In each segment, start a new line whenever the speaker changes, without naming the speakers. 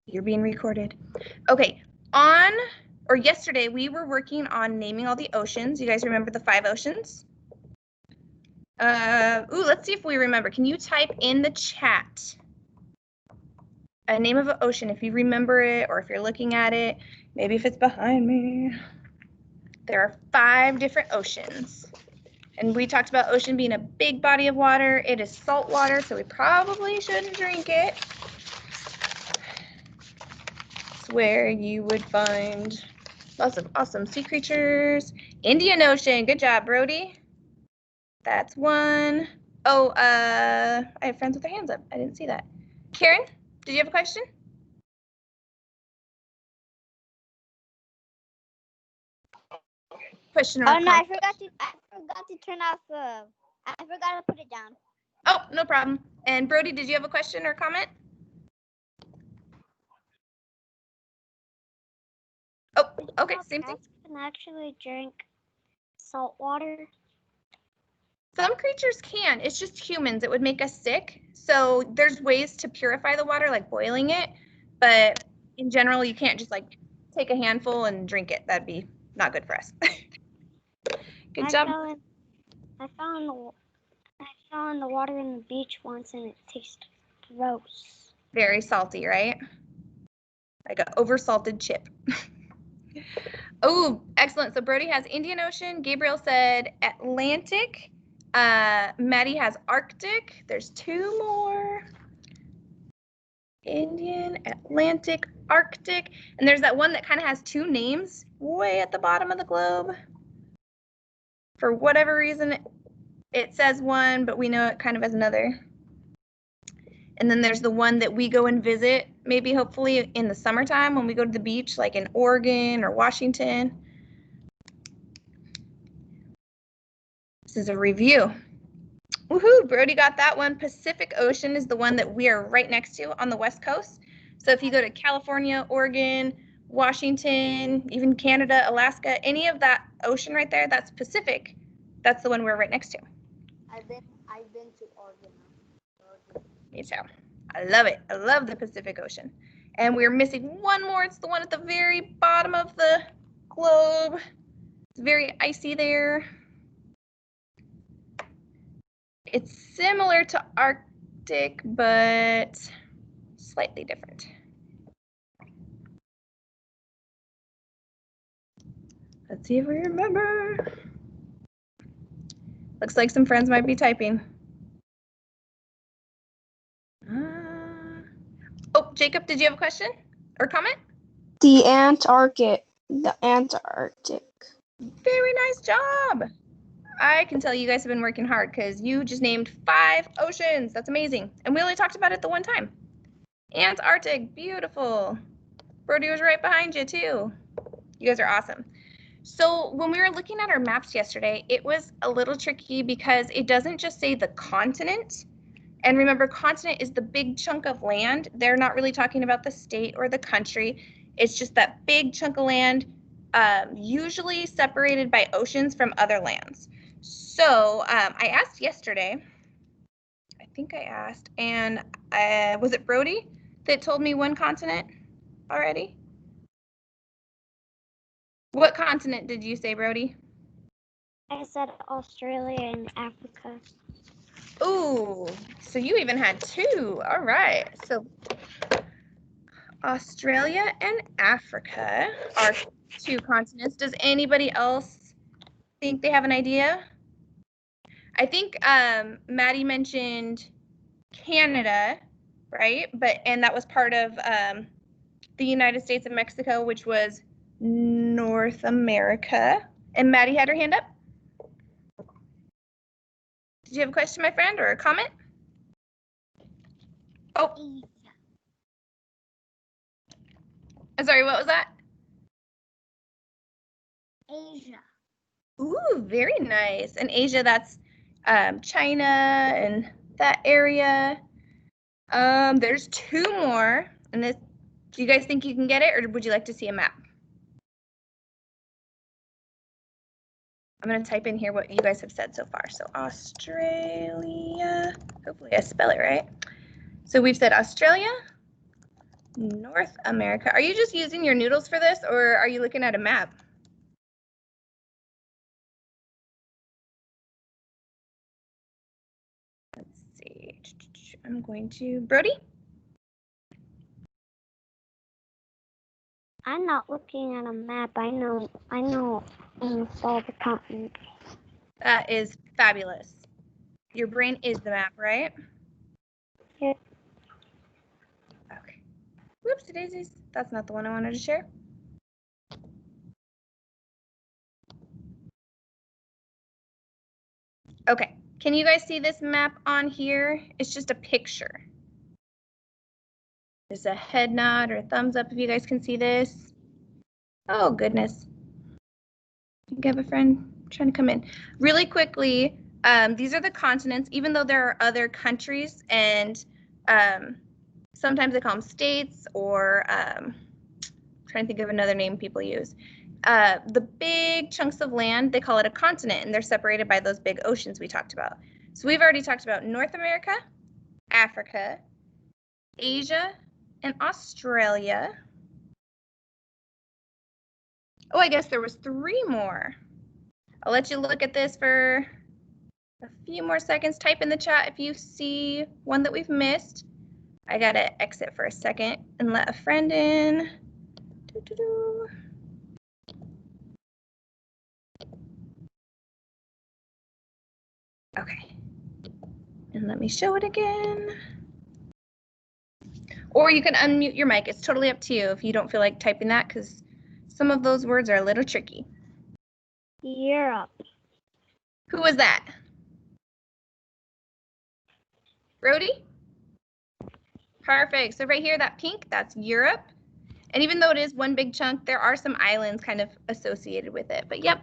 You're being recorded. Okay, yesterday we were working on naming all the oceans. You guys remember the 5 oceans? Let's see if we remember. Can you type in the chat a name of an ocean if you remember it, or if you're looking at it, maybe if it's behind me. There are 5 different oceans. And we talked about ocean being a big body of water. It is salt water, so we probably shouldn't drink it. It's where you would find lots of awesome sea creatures. Indian Ocean, good job, Brody. That's 1. Oh, I have friends with their hands up. I didn't see that. Karen, did you have a question? Question or
comment? No, I forgot to turn off I forgot to put it down.
Oh, no problem. And Brody, did you have a question or comment? Oh, okay, same thing.
Can actually drink salt water?
Some creatures can. It's just humans. It would make us sick. So there's ways to purify the water, like boiling it. But in general, you can't just like take a handful and drink it. That'd be not good for us. Good job.
I found the water in the beach once and it tastes gross.
Very salty, right? Like an oversalted chip. Oh, excellent. So Brody has Indian Ocean. Gabriel said Atlantic. Maddie has Arctic. There's 2 more. Indian, Atlantic, Arctic. And there's that one that kind of has 2 names way at the bottom of the globe. For whatever reason, it says one, but we know it kind of has another. And then there's the one that we go and visit, maybe hopefully in the summertime when we go to the beach, like in Oregon or Washington. This is a review. Woohoo, Brody got that one. Pacific Ocean is the one that we are right next to on the West Coast. So if you go to California, Oregon, Washington, even Canada, Alaska, any of that ocean right there, that's Pacific. That's the one we're right next to.
I've been to Oregon.
Me too. I love it. I love the Pacific Ocean. And we're missing one more. It's the one at the very bottom of the globe. It's very icy there. It's similar to Arctic, but slightly different. Let's see if we remember. Looks like some friends might be typing. Oh, Jacob, did you have a question or comment?
The Antarctic.
Very nice job. I can tell you guys have been working hard because you just named 5 oceans. That's amazing. And we only talked about it the one time. Antarctic, beautiful. Brody was right behind you too. You guys are awesome. So when we were looking at our maps yesterday, it was a little tricky because it doesn't just say the continent. And remember, continent is the big chunk of land. They're not really talking about the state or the country. It's just that big chunk of land, usually separated by oceans from other lands. So I asked yesterday, I think I asked, and was it Brody that told me one continent already? What continent did you say, Brody?
I said Australia and Africa.
Ooh, so you even had 2. All right. So Australia and Africa are 2 continents. Does anybody else think they have an idea? I think Maddie mentioned Canada, right? And that was part of the United States of Mexico, which was North America. And Maddie had her hand up. Did you have a question, my friend, or a comment? Oh. Sorry, what was that?
Asia.
Ooh, very nice. And Asia, that's China and that area. There's 2 more. And this, do you guys think you can get it, or would you like to see a map? I'm going to type in here what you guys have said so far. So Australia, hopefully I spell it right. So we've said Australia, North America. Are you just using your noodles for this, or are you looking at a map? Let's see. I'm going to Brody.
I'm not looking at a map. I know almost all the continents.
That is fabulous. Your brain is the map, right?
Yeah.
Okay. Whoopsie daisies. That's not the one I wanted to share. Okay. Can you guys see this map on here? It's just a picture. There's a head nod or a thumbs up if you guys can see this. Oh, goodness. I think I have a friend trying to come in. Really quickly, these are the continents, even though there are other countries, and sometimes they call them states, or trying to think of another name people use. The big chunks of land, they call it a continent, and they're separated by those big oceans we talked about. So we've already talked about North America, Africa, Asia, and Australia. Oh, I guess there was 3 more. I'll let you look at this for a few more seconds. Type in the chat if you see one that we've missed. I gotta exit for a second and let a friend in. Doo-doo-doo. Okay. And let me show it again. Or you can unmute your mic. It's totally up to you if you don't feel like typing that, because some of those words are a little tricky.
Europe.
Who was that? Brody? Perfect. So right here, that pink, that's Europe. And even though it is one big chunk, there are some islands kind of associated with it. But yep,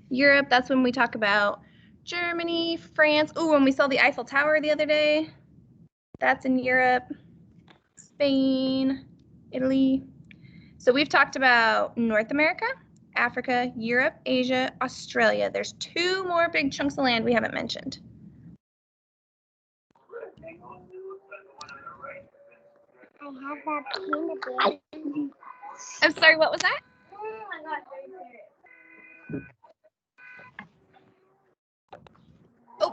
Europe, that's when we talk about Germany, France. Oh, when we saw the Eiffel Tower the other day, that's in Europe. Spain, Italy. So we've talked about North America, Africa, Europe, Asia, Australia. There's 2 more big chunks of land we haven't mentioned.
I have that peanut butter.
I'm sorry, what was that? Oh,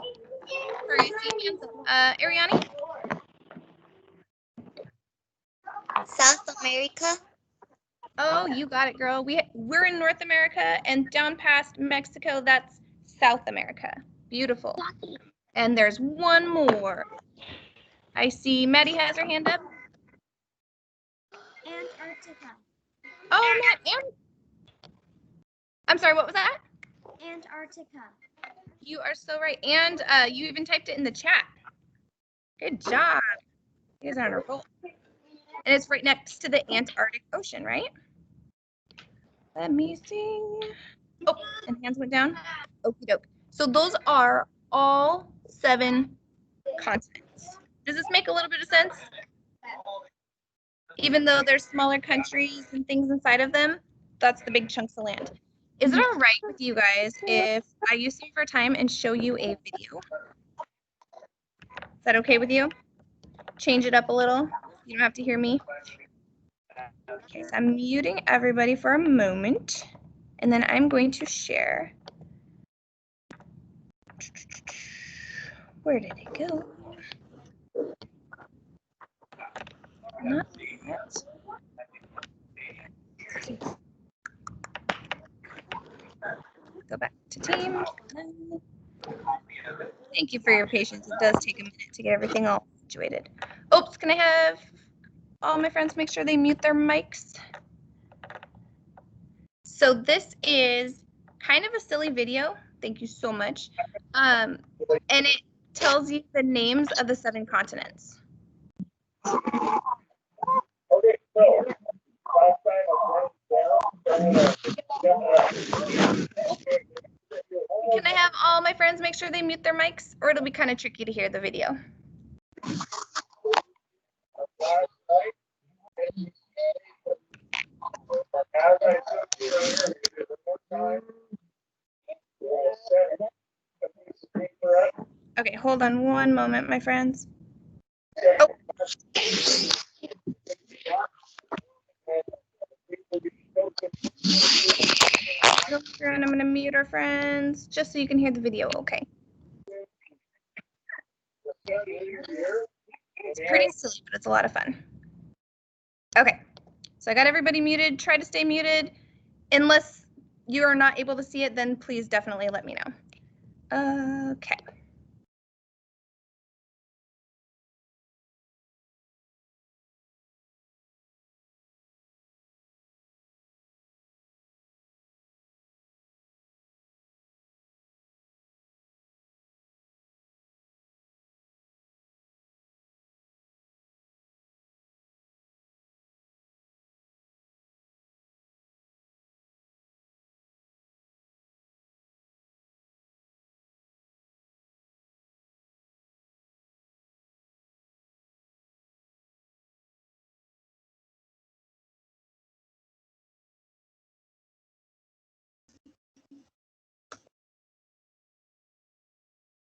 sorry, I see hands up. Ariani?
South America.
Oh, you got it, girl. We're in North America, and down past Mexico, that's South America. Beautiful. And there's 1 more. I see Maddie has her hand up.
Antarctica.
Oh, Matt, I'm sorry, what was that?
Antarctica.
You are so right. And you even typed it in the chat. Good job. You guys are on a roll. And it's right next to the Antarctic Ocean, right? Let me see. Oh, and hands went down. Okie doke. So those are all 7 continents. Does this make a little bit of sense? Even though there's smaller countries and things inside of them, that's the big chunks of land. Is it all right with you guys if I use some of our time and show you a video? Is that okay with you? Change it up a little. You don't have to hear me. Okay, so I'm muting everybody for a moment, and then I'm going to share. Where did it go? Not that. Go back to team. Thank you for your patience. It does take a minute to get everything all situated. Oops, can I have all my friends make sure they mute their mics? So this is kind of a silly video. Thank you so much. And it tells you the names of the 7 continents. Can I have all my friends make sure they mute their mics, or it'll be kind of tricky to hear the video? Okay, hold on one moment, my friends. Oh. And I'm going to mute our friends just so you can hear the video okay. It's pretty silly, but it's a lot of fun. Okay, so I got everybody muted. Try to stay muted. Unless you are not able to see it, then please definitely let me know. Okay.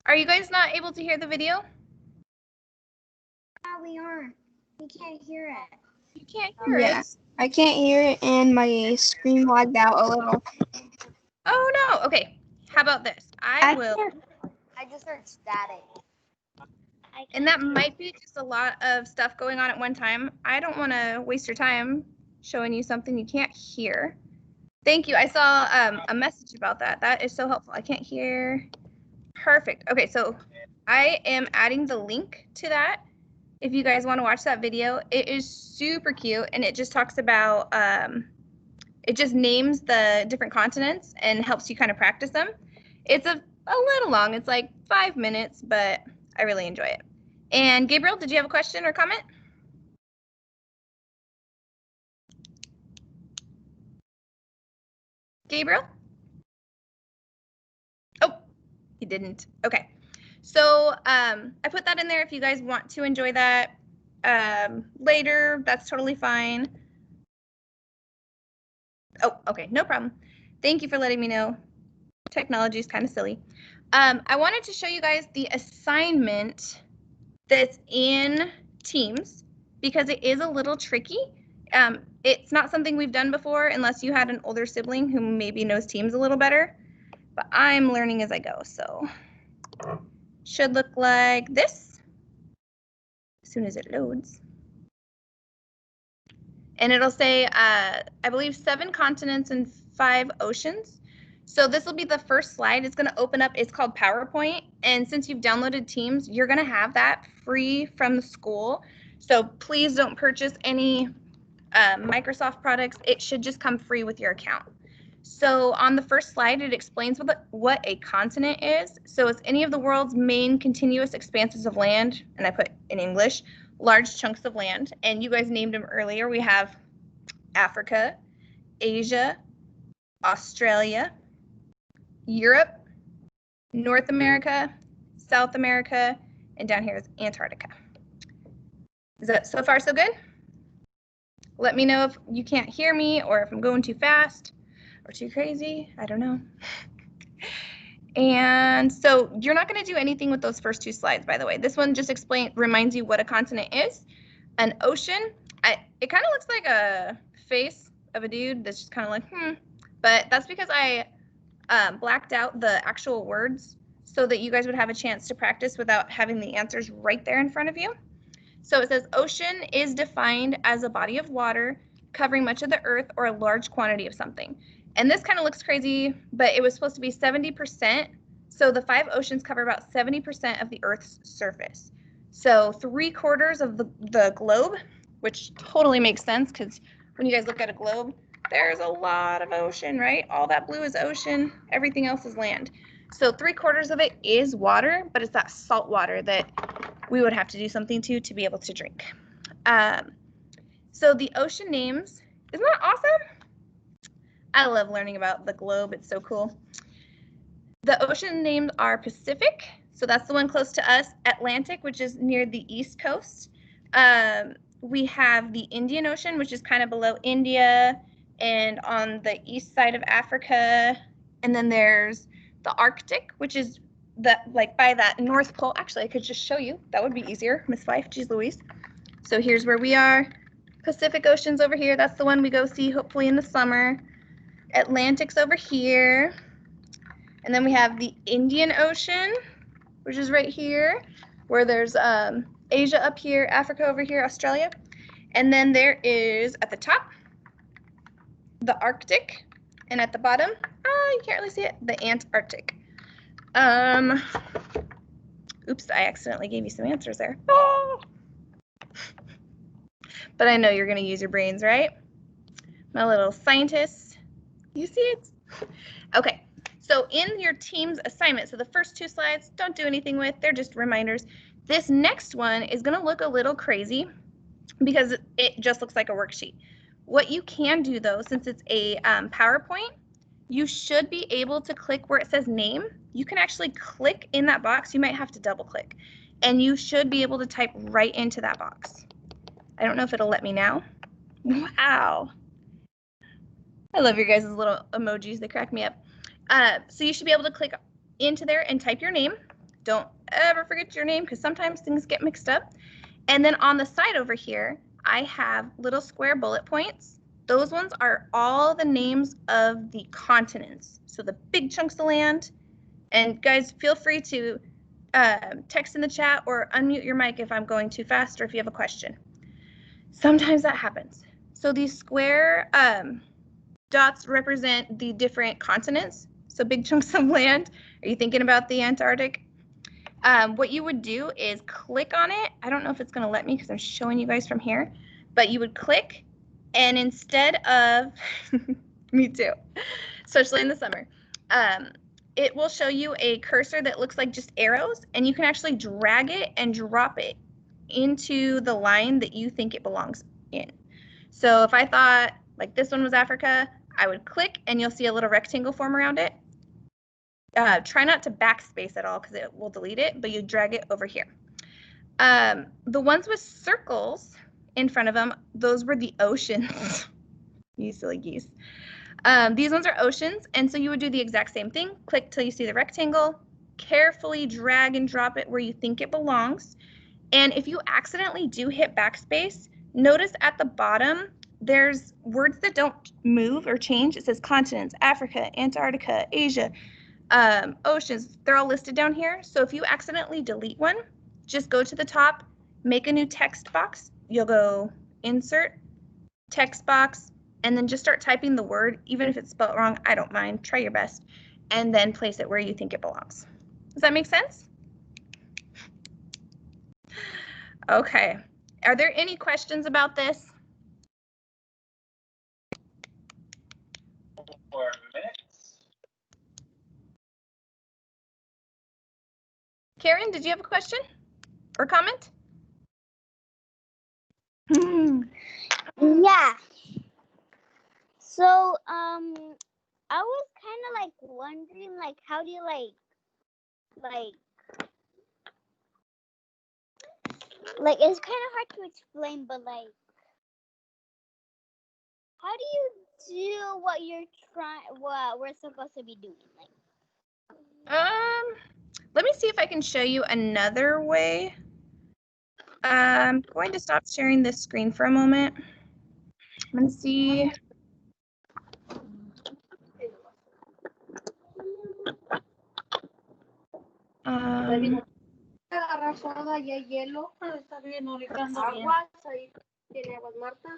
Are you guys not able to hear the video?
No, we aren't. We can't hear it.
You can't hear it.
Yeah, I can't hear it, and my screen lagged out a little.
Oh no. Okay. How about this? I will.
I just heard static.
And that might be just a lot of stuff going on at one time. I don't want to waste your time showing you something you can't hear. Thank you. I saw a message about that. That is so helpful. I can't hear. Perfect. Okay, so I am adding the link to that. If you guys want to watch that video, it is super cute, and it just talks about, it just names the different continents and helps you kind of practice them. It's a little long. It's like 5 minutes, but I really enjoy it. And Gabriel, did you have a question or comment? Gabriel? Oh, he didn't. Okay. So I put that in there if you guys want to enjoy that later. That's totally fine. Oh, okay. No problem. Thank you for letting me know. Technology is kind of silly. I wanted to show you guys the assignment that's in Teams because it is a little tricky. It's not something we've done before unless you had an older sibling who maybe knows Teams a little better, but I'm learning as I go, so should look like this as soon as it loads. And it'll say, I believe 7 continents and 5 oceans. So this will be the first slide. It's going to open up. It's called PowerPoint. And since you've downloaded Teams, you're going to have that free from the school. So please don't purchase any Microsoft products. It should just come free with your account. So on the first slide, it explains what a continent is. So it's any of the world's main continuous expanses of land, and I put in English, large chunks of land. And you guys named them earlier. We have Africa, Asia, Australia, Europe, North America, South America, and down here is Antarctica. Is that so far so good? Let me know if you can't hear me or if I'm going too fast or too crazy. I don't know. And so you're not going to do anything with those first 2 slides, by the way. This one just reminds you what a continent is. An ocean, it kind of looks like a face of a dude that's just kind of like, But that's because I blacked out the actual words so that you guys would have a chance to practice without having the answers right there in front of you. So it says ocean is defined as a body of water covering much of the earth or a large quantity of something. And this kind of looks crazy, but it was supposed to be 70%. So the 5 oceans cover about 70% of the Earth's surface. So 3/4 of the globe, which totally makes sense because when you guys look at a globe, there's a lot of ocean, right? All that blue is ocean, everything else is land. So 3/4 of it is water, but it's that salt water that we would have to do something to be able to drink. So the ocean names, isn't that awesome? I love learning about the globe. It's so cool. The ocean names are Pacific, so that's the one close to us. Atlantic, which is near the east coast. We have the Indian Ocean, which is kind of below India and on the east side of Africa. And then there's the Arctic, which is like by that North Pole. Actually, I could just show you. That would be easier, Miss Fife. Geez Louise. So here's where we are. Pacific Ocean's over here. That's the one we go see hopefully in the summer. Atlantic's over here. And then we have the Indian Ocean, which is right here, where there's Asia up here, Africa over here, Australia. And then there is, at the top, the Arctic. And at the bottom, you can't really see it, the Antarctic. Oops, I accidentally gave you some answers there. Oh. But I know you're going to use your brains, right? My little scientists. You see it? Okay, so in your team's assignment, so the first 2 slides, don't do anything with, they're just reminders. This next one is going to look a little crazy because it just looks like a worksheet. What you can do, though, since it's a PowerPoint, you should be able to click where it says name. You can actually click in that box. You might have to double click. And you should be able to type right into that box. I don't know if it'll let me now. Wow. I love your guys' little emojis. They crack me up. So you should be able to click into there and type your name. Don't ever forget your name because sometimes things get mixed up. And then on the side over here, I have little square bullet points. Those ones are all the names of the continents. So the big chunks of land. And guys, feel free to text in the chat or unmute your mic if I'm going too fast or if you have a question. Sometimes that happens. So these square dots represent the different continents. So big chunks of land. Are you thinking about the Antarctic? What you would do is click on it. I don't know if it's going to let me because I'm showing you guys from here. But you would click, and instead of, me too, especially in the summer, it will show you a cursor that looks like just arrows, and you can actually drag it and drop it into the line that you think it belongs in. So if I thought like this one was Africa, I would click and you'll see a little rectangle form around it. Try not to backspace at all because it will delete it, but you drag it over here. The ones with circles in front of them, those were the oceans. You silly geese. These ones are oceans, and so you would do the exact same thing. Click till you see the rectangle, carefully drag and drop it where you think it belongs. And if you accidentally do hit backspace, notice at the bottom, there's words that don't move or change. It says continents, Africa, Antarctica, Asia, oceans. They're all listed down here. So if you accidentally delete one, just go to the top, make a new text box. You'll go insert, text box, and then just start typing the word. Even if it's spelled wrong, I don't mind. Try your best. And then place it where you think it belongs. Does that make sense? Okay. Are there any questions about this?
4 minutes.
Karen, did you have a question or comment?
Yeah. So, I was kind of like wondering, like, how do you like, it's kind of hard to explain, but like, how do you do what we're supposed to be doing? Like,
Let me see if I can show you another way. I'm going to stop sharing this screen for a moment. I'm going to see.
Agarrar soda y hay hielo. Está bien, ahorita aguas, ahí tiene aguas Marta.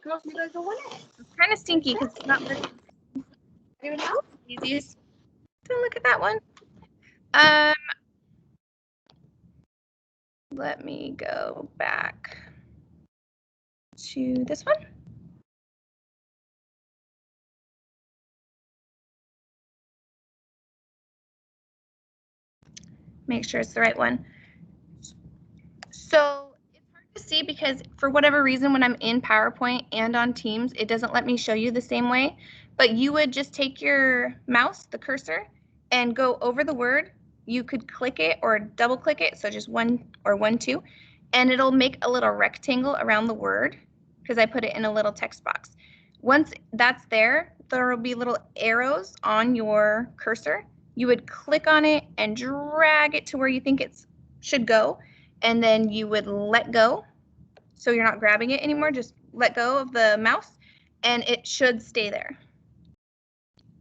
Los mira el huele.
It's kind of stinky because it's not very easy. So look at that one. Let me go back to this one. Make sure it's the right one. So it's hard to see because for whatever reason, when I'm in PowerPoint and on Teams, it doesn't let me show you the same way. But you would just take your mouse, the cursor, and go over the word. You could click it or double click it, so just 1 or 1, 2, and it'll make a little rectangle around the word because I put it in a little text box. Once that's there, there will be little arrows on your cursor. You would click on it and drag it to where you think it should go, and then you would let go. So you're not grabbing it anymore, just let go of the mouse, and it should stay there.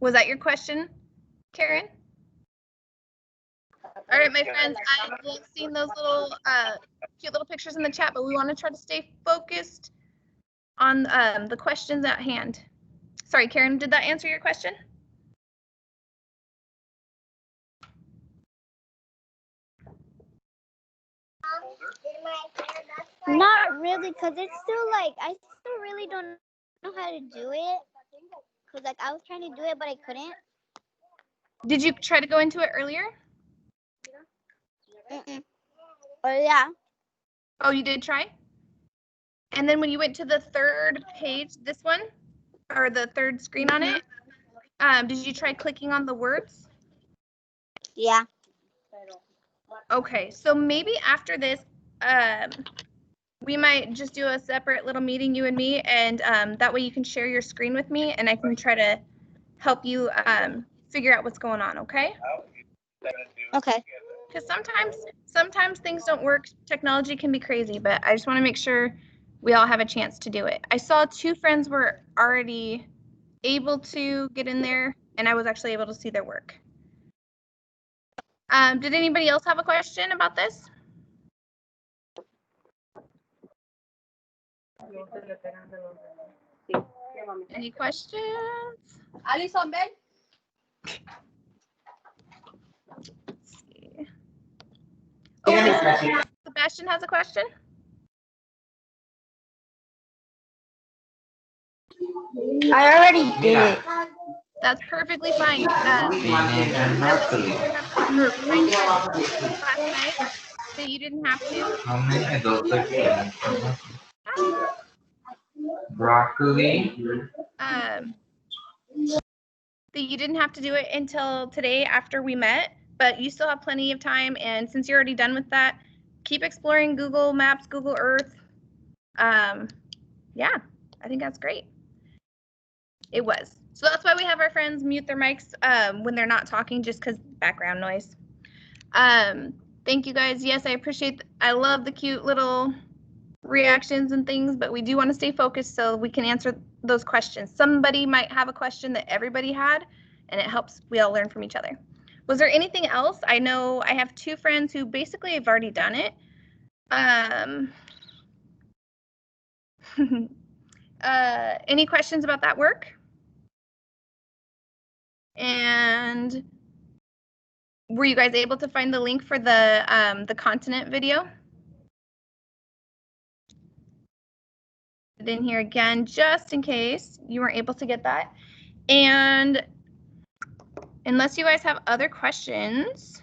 Was that your question, Karen? All right, my friends, I love seeing those little cute little pictures in the chat, but we want to try to stay focused on the questions at hand. Sorry, Karen, did that answer your question?
Not really, because it's still like, I still really don't know how to do it. Because like I was trying to do it, but I couldn't.
Did you try to go into it earlier?
Oh, yeah.
Oh, you did try? And then when you went to the third page, this one, or the third screen on it, did you try clicking on the words?
Yeah.
Okay, so maybe after this, we might just do a separate little meeting, you and me, and that way you can share your screen with me and I can try to help you figure out what's going on, okay?
Okay.
Because sometimes things don't work. Technology can be crazy, but I just want to make sure we all have a chance to do it. I saw 2 friends were already able to get in there, and I was actually able to see their work. Did anybody else have a question about this? Any questions?
Alison, ven.
Let's see. Oh, Sebastian has a question.
I already did it.
That's perfectly fine. I last night that you didn't have to.
How many adults are here? Broccoli.
That you didn't have to do it until today after we met, but you still have plenty of time. And since you're already done with that, keep exploring Google Maps, Google Earth. Yeah, I think that's great. It was. So that's why we have our friends mute their mics when they're not talking, just because background noise. Thank you guys. Yes, I appreciate, I love the cute little reactions and things, but we do want to stay focused so we can answer those questions. Somebody might have a question that everybody had, and it helps we all learn from each other. Was there anything else? I know I have 2 friends who basically have already done it. Any questions about that work? And were you guys able to find the link for the continent video? Put it in here again, just in case you weren't able to get that. And unless you guys have other questions,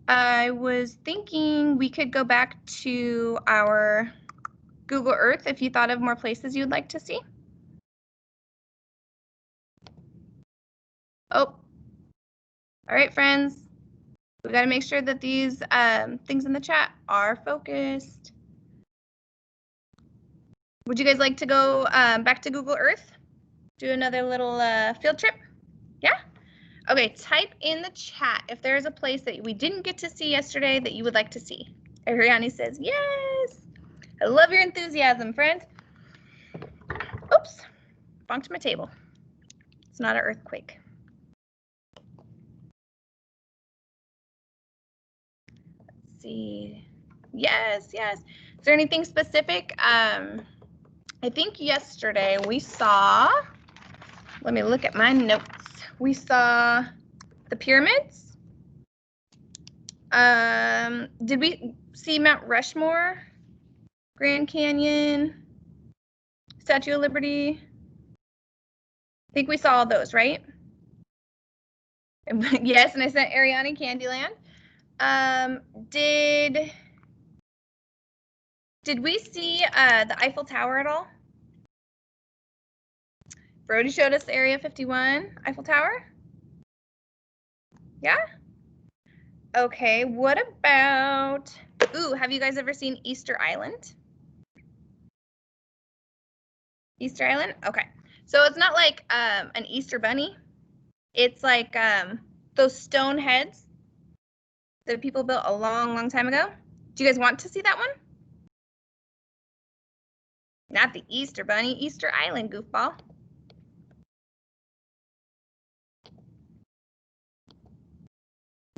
I was thinking we could go back to our Google Earth if you thought of more places you'd like to see. Oh, all right, friends. We got to make sure that these things in the chat are focused. Would you guys like to go back to Google Earth? Do another little field trip? Yeah? Okay, type in the chat if there's a place that we didn't get to see yesterday that you would like to see. Ariani says, yes. I love your enthusiasm, friend. Oops, bonked my table. It's not an earthquake. Let's see. Yes, yes. Is there anything specific? I think yesterday we saw, let me look at my notes. We saw the pyramids. Did we see Mount Rushmore, Grand Canyon, Statue of Liberty? I think we saw all those, right? Yes, and I sent Ariani Candyland. Did we see the Eiffel Tower at all? Brody showed us Area 51 Eiffel Tower. Yeah? Okay, what about, ooh, have you guys ever seen Easter Island? Easter Island? Okay. So it's not like an Easter bunny. It's like those stone heads that people built a long, long time ago. Do you guys want to see that one? Not the Easter bunny, Easter Island, goofball.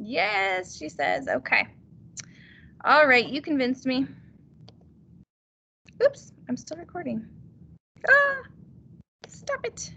Yes, she says. Okay. All right, you convinced me. Oops, I'm still recording. Ah, stop it.